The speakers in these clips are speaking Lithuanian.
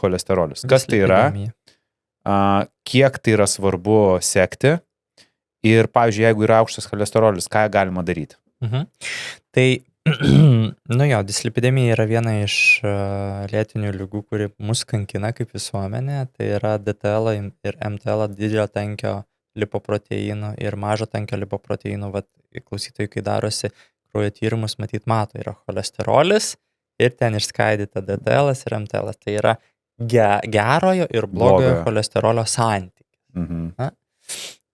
cholesterolis. Kas tai yra? Kiek tai yra svarbu sekti? Ir, pavyzdžiui, jeigu yra aukštas cholesterolis, ką galima daryti? Tai, dislipidemija yra viena iš lėtinių ligų, kuri mus kankina kaip visuomenė. Tai yra DTL ir MTL didelio tankio lipoproteinų ir mažo tankio lipoproteinų. Vat klausytojai, kai darosi kraujo tyrimus, matyt mato, yra cholesterolis ir ten išskaidyta DTL ir MTL. Tai yra gerojo ir blogojo cholesterolio santykis.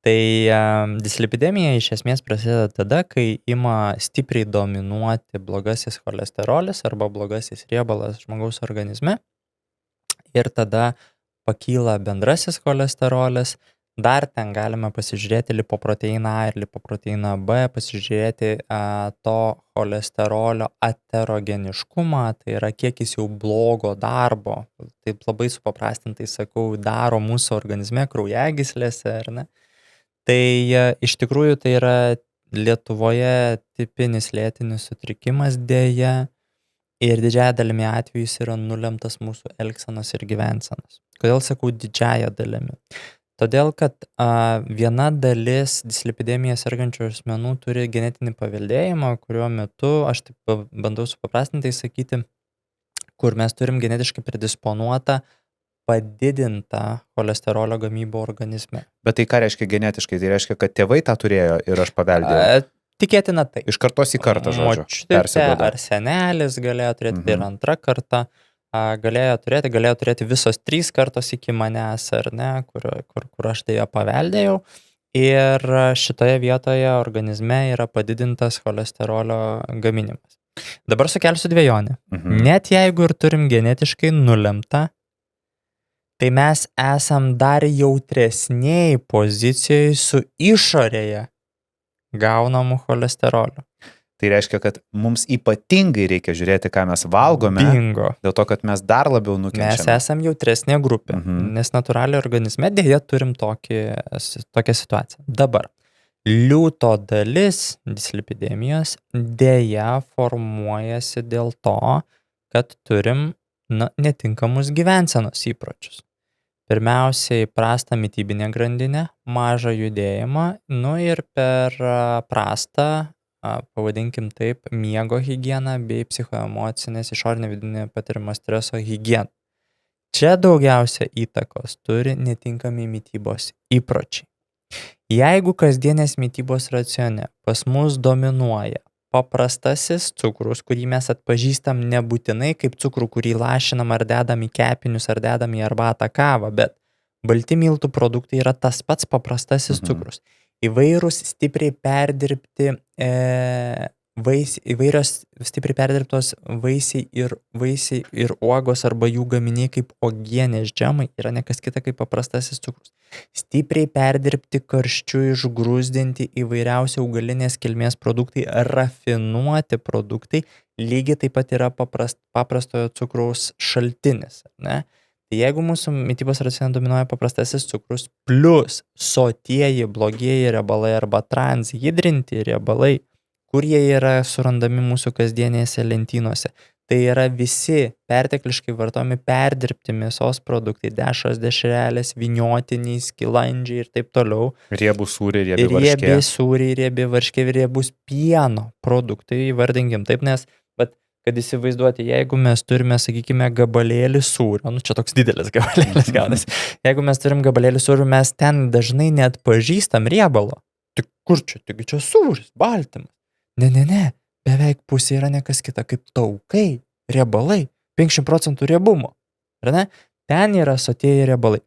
Tai dislipidemija iš esmės prasideda tada, kai ima stipriai dominuoti blogasis cholesterolis arba blogasis riebalas žmogaus organizme ir tada pakyla bendrasis cholesterolis. Dar ten galime pasižiūrėti lipoproteiną A ir lipoproteiną B, pasižiūrėti to cholesterolio aterogeniškumą, tai yra kiek jis jau blogo darbo, taip labai supaprastintai sakau, daro mūsų organizme, kraujagyslėse, ar ne? Tai iš tikrųjų tai yra Lietuvoje tipinis lėtinis sutrikimas deja ir didžiąją dalimi atvejus yra nulemtas mūsų elgsenos ir gyvensenos. Kodėl sakau didžiąją dalimi? Todėl, kad viena dalis dislipidemija sergančių asmenų turi genetinį paveldėjimą, kuriuo metu, aš taip bandau supaprastintai sakyti, kur mes turim genetiškai predisponuotą padidintą cholesterolio gamybą organizme. Bet tai ką reiškia genetiškai? Tai reiškia, kad tėvai tą turėjo ir aš paveldėjau? Tikėtina tai. Iš kartos į kartą, žodžiu. Močiutė ar senelis galėjo turėti ir antrą kartą. Galėjo turėti visos 3 kartos iki manęs, ar ne, kur aš tai paveldėjau. Ir šitoje vietoje organizme yra padidintas cholesterolio gaminimas. Dabar sukelsiu dvejonę. Net jeigu ir turim genetiškai nulemtą, tai mes esam dar jautresniai pozicijoje su išorėje gaunamu cholesteroliu. Tai reiškia, kad mums ypatingai reikia žiūrėti, ką mes valgome, dėl to, kad mes dar labiau nukenčiame. Mes esam jautresnė grupė, nes natūraliai organizme dėja turim tokią situaciją. Dabar, liūto dalis dislipidemijos dėja formuojasi dėl to, kad turim netinkamus gyvensenos įpročius. Pirmiausiai prastą mitybinę grandinę, mažą judėjimą, ir per prastą, pavadinkim taip, miego higieną bei psichoemocinės išorinė vidinė patiriamo streso higieną. Čia daugiausia įtakos turi netinkami mitybos įpročiai. Jeigu kasdienės mitybos racione pas mus dominuoja paprastasis cukrus, kurį mes atpažįstam nebūtinai kaip cukrų, kurį lašinam ar dedam į kepinius ar dedam į arbatą kavą, bet balti miltų produktai yra tas pats paprastasis cukrus. Įvairūs stipriai perdirbti įvairios stipriai perdirbtos vaisiai ir uogos arba jų gaminiai kaip uogienės džemai yra ne kas kita kaip paprastasis cukrus. Stipriai perdirbti karščiu išgrūzdinti įvairiausi augalinės kilmės produktai, rafinuoti produktai, lygiai taip pat yra paprastojo cukraus šaltinis, ne? Tai jeigu mūsų mitybos racione dominuoja paprastasis cukrus plus sotieji, blogieji riebalai arba transhidrinti riebalai, kur jie yra surandami mūsų kasdienėse lentynose, tai yra visi pertekliškai vartojami perdirbti mėsos produktai, dešros, dešrelės, vyniotiniai, skilandžiai ir taip toliau. Riebūs sūriai, riebi varškė. Riebi sūriai, riebi varškė, riebūs pieno produktai, vardinkim taip, nes kad įsivaizduoti, jeigu mes turime, sakykime, gabalėlį sūrio, čia toks didelis gabalėlis gaunasi, jeigu mes turim gabalėlį sūrio, mes ten dažnai net pažįstam riebalo. Tik kur čia? Tik čia sūris, baltymas. Ne, beveik pusė yra nekas kita, kaip taukai, riebalai, 50% riebumo. Ar ne? Ten yra sotieji riebalai.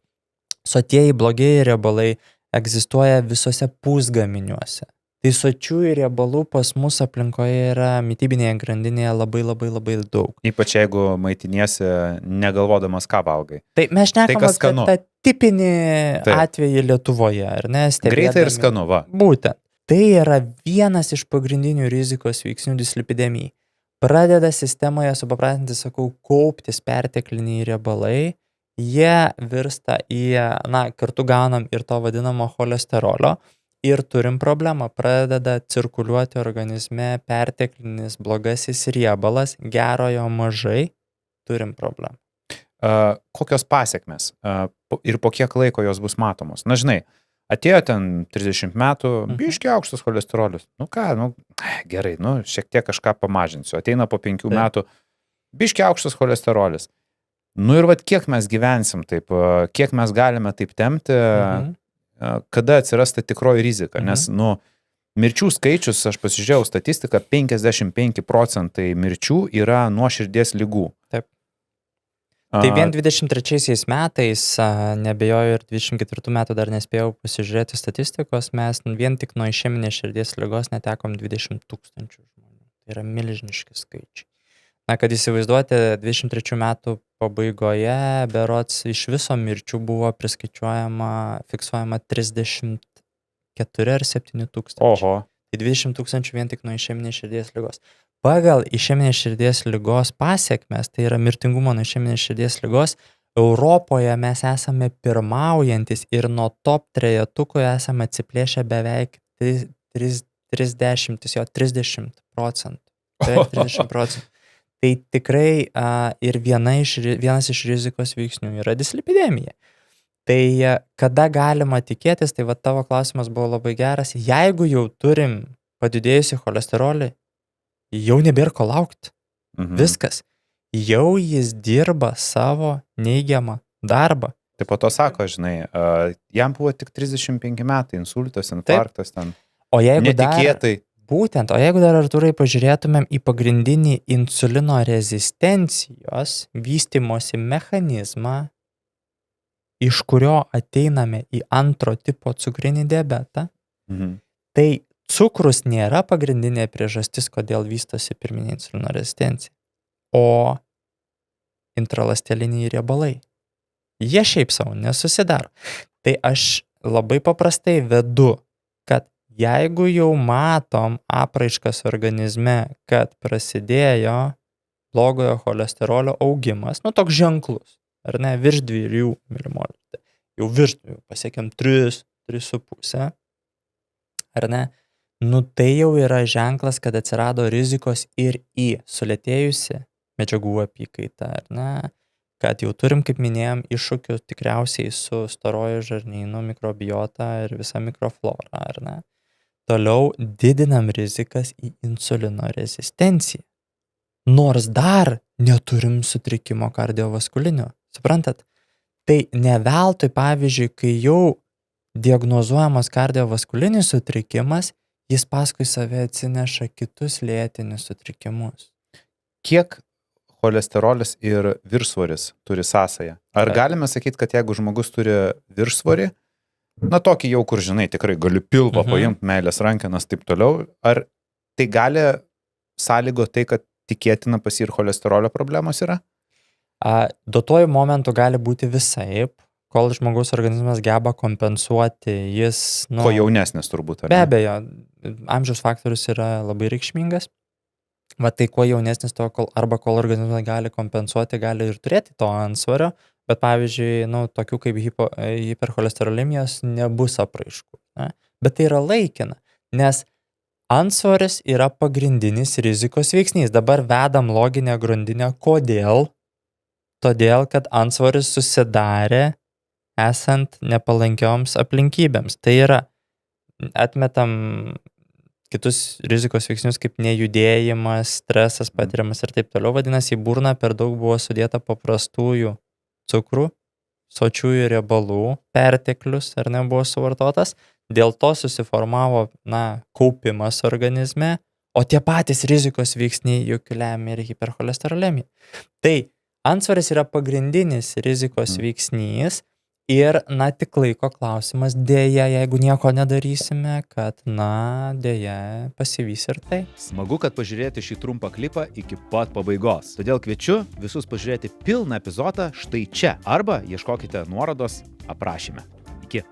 Sotieji, blogieji riebalai egzistuoja visose pusgaminiuose. Tai sočiųjų riebalų pas mus aplinkoje yra mitybinėje grandinėje labai daug. Ypač jeigu maitiniesi negalvodamas, ką valgai. Tai mes šnekam apie tą tipinį atvejį Lietuvoje, ar ne? Greitai ir skanu, va. Būtent. Tai yra vienas iš pagrindinių rizikos veiksnių dislipidemijai. Pradeda sistemoje, supapratinti sakau, kauptis pertekliniai riebalai, jie virsta į, kartu gaunam ir to vadinamo cholesterolio, ir turim problemą, pradeda cirkuliuoti organizme perteklinis blogasis riebalas, gerojo mažai, turim problemą. kokios pasiekmes ir po kiek laiko jos bus matomos. Na, žinai, atėjo ten 30 metų, biškiai aukštas cholesterolius. Nu ką, gerai, šiek tiek kažką pamažinsiu. Ateina po 5 metų, biškiai aukštas cholesterolius. Nu ir vat kiek mes gyvensim taip, kiek mes galime taip tempti, kada atsiras ta tikroji rizika. Nes, mirčių skaičius, aš pasižiūrėjau statistiką, 55% mirčių yra nuo širdies ligų. Taip. Tai vien 23 metais, nebejoju ir 24 metų dar nespėjau pasižiūrėti statistikos, mes vien tik nuo išeminės širdies ligos netekom 20 000 žmonių. Tai yra milžiniški skaičiai. Na, kad įsivaizduoti, 23 metų pabaigoje, berods iš viso mirčių buvo fiksuojama 34 ar 7 tūkstančių. Oho. Tai 20 000 vien tik nuo išeminės širdies ligos. Pagal išeminės širdies ligos pasiekmes, tai yra mirtingumo nuo išeminės širdies ligos, Europoje mes esame pirmaujantis ir nuo top 3 esame atsiplėšę beveik 30%. Beveik 30%. Tai tikrai ir vienas iš rizikos veiksnių yra dislipidemija. Tai kada galima tikėtis, tai va tavo klausimas buvo labai geras, jeigu jau turim padidėjusi cholesterolį, jau nebėra ko laukti. Viskas. Jau jis dirba savo neigiamą darbą. Tai po to sako, žinai, jam buvo tik 35 metai, insultas, infarktas ten. O jeigu netikėtai. Būtent, o jeigu dar, Artūrai, pažiūrėtumėm į pagrindinį insulino rezistencijos vystymosi mechanizmą, iš kurio ateiname į antro tipo cukrinį diabetą, tai cukrus nėra pagrindinė priežastis, kodėl vystosi pirminė insulino rezistencija, o intraląsteliniai riebalai. Jie šiaip savo nesusidaro. Tai aš labai paprastai vedu, kad jeigu jau matom apraiškas organizme, kad prasidėjo blogojo cholesterolio augimas, toks ženklus, ar ne, virš 2 milimolių, jau virš 2, pasiekėm 3,5, ar ne, tai jau yra ženklas, kad atsirado rizikos ir į sulėtėjusi medžiagų apykaitą, ar ne, kad jau turim, kaip minėjom, iššūkių tikriausiai su storojo žarnynu, mikrobiota ir visa mikroflora, ar ne. Toliau didinam rizikas į insulino rezistenciją. Nors dar neturim sutrikimo kardiovaskulinio. Suprantat? Tai ne veltui, pavyzdžiui, kai jau diagnozuojamas kardiovaskulinis sutrikimas, jis paskui save atsineša kitus lėtinius sutrikimus. Kiek cholesterolis ir viršsvoris turi sąsają? Ar galime sakyti, kad jeigu žmogus turi viršsvorį, tokį jau, kur žinai, tikrai gali pilvą paimti, meilės rankenas, taip toliau. Ar tai gali sąlygo tai, kad tikėtina pas jį ir cholesterolio problemos yra? Duotuoju momentu gali būti visaip, kol žmogaus organizmas geba kompensuoti, jis... Ko jaunesnis turbūt, ar ne? Be abejo, amžiaus faktorius yra labai reikšmingas. Va tai kuo jaunesnis, kol organizmas gali kompensuoti, gali ir turėti to antsvorio, bet pavyzdžiui, tokių kaip hipercholesterolemijos nebus apraiškų. Ne? Bet tai yra laikina, nes antsvoris yra pagrindinis rizikos veiksnys. Dabar vedam loginę grandinę. Kodėl? Todėl, kad antsvoris susidarė esant nepalankioms aplinkybėms. Tai yra, atmetam kitus rizikos veiksnius kaip nejudėjimas, stresas patiriamas ir taip toliau. Vadinasi, į burną per daug buvo sudėta paprastųjų cukrų, sočiųjų riebalų, perteklius ar nebuvo suvartotas, dėl to susiformavo, kaupimas organizme, o tie patys rizikos veiksniai juk lemia ir hipercholesterolemiją. Tai antsvoris yra pagrindinis rizikos veiksnys ir, tik laiko klausimas, dėja, jeigu nieko nedarysime, kad, dėja, pasivys ir tai. Smagu, kad pažiūrėjote šį trumpą klipą iki pat pabaigos. Todėl kviečiu visus pažiūrėti pilną epizodą štai čia arba ieškokite nuorodos aprašyme. Iki.